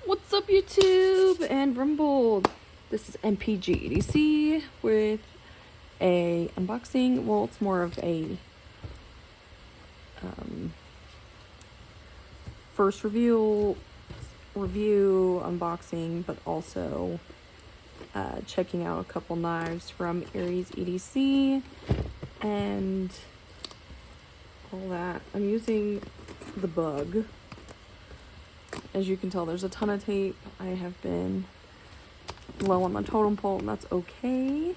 What's up, YouTube and Rumble? This is AriesEDC with a unboxing. Well, it's more of a first review unboxing, but also checking out a couple knives from AriesEDC and all that. I'm using the Bug. As you can tell, there's a ton of tape. I have been low on my totem pole, and that's okay.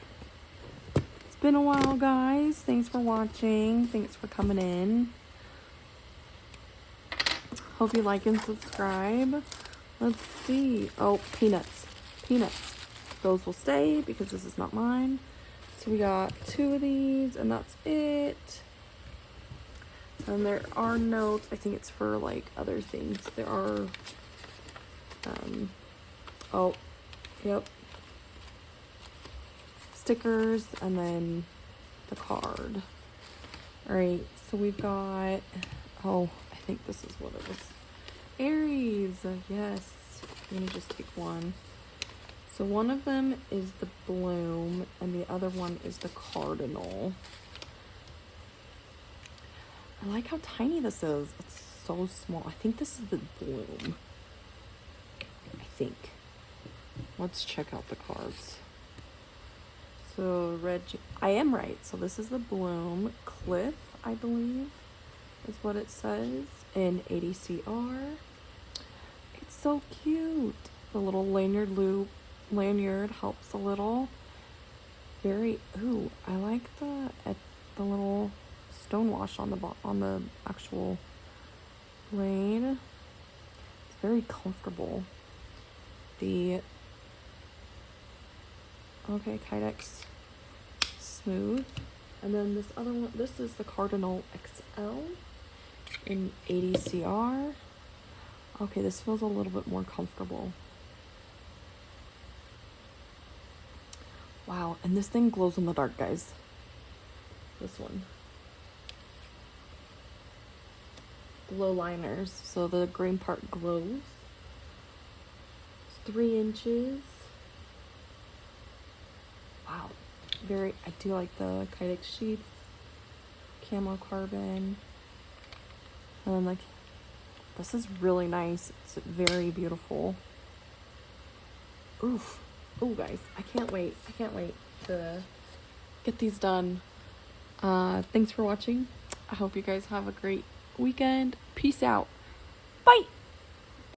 It's been a while, guys. Thanks for watching. Thanks for coming in. Hope you like and subscribe. Let's see. Oh, peanuts. Peanuts. Those will stay because this is not mine. So we got 2 of these, and that's it. And there are notes. I think it's for like other things. There are oh, yep, stickers, and then the card. All right, so we've got, oh, I think this is what it was. Aries, yes. Let me just take one. So one of them is the Bloom, and the other one is the Cardinal. I like how tiny this is. It's so small. I think this is the Bloom. I think. Let's check out the cards. So I am right. So this is the Bloom. Cliff, I believe, is what it says in ADCR. It's so cute. The little lanyard helps a little. Very, ooh, I like the little stonewash on the actual blade. It's very comfortable. Okay, Kydex smooth. And then this other one, this is the Cardinal XL in ADCR. Okay, this feels a little bit more comfortable. Wow, and this thing glows in the dark, guys. This one. Glow liners, so the green part glows. It's 3 inches. Wow, I do like the Kydex sheets, camo carbon, and then like this is really nice. It's very beautiful. Oof, oh guys, I can't wait to get these done. Thanks for watching. I hope you guys have a great weekend. Peace out. Bye.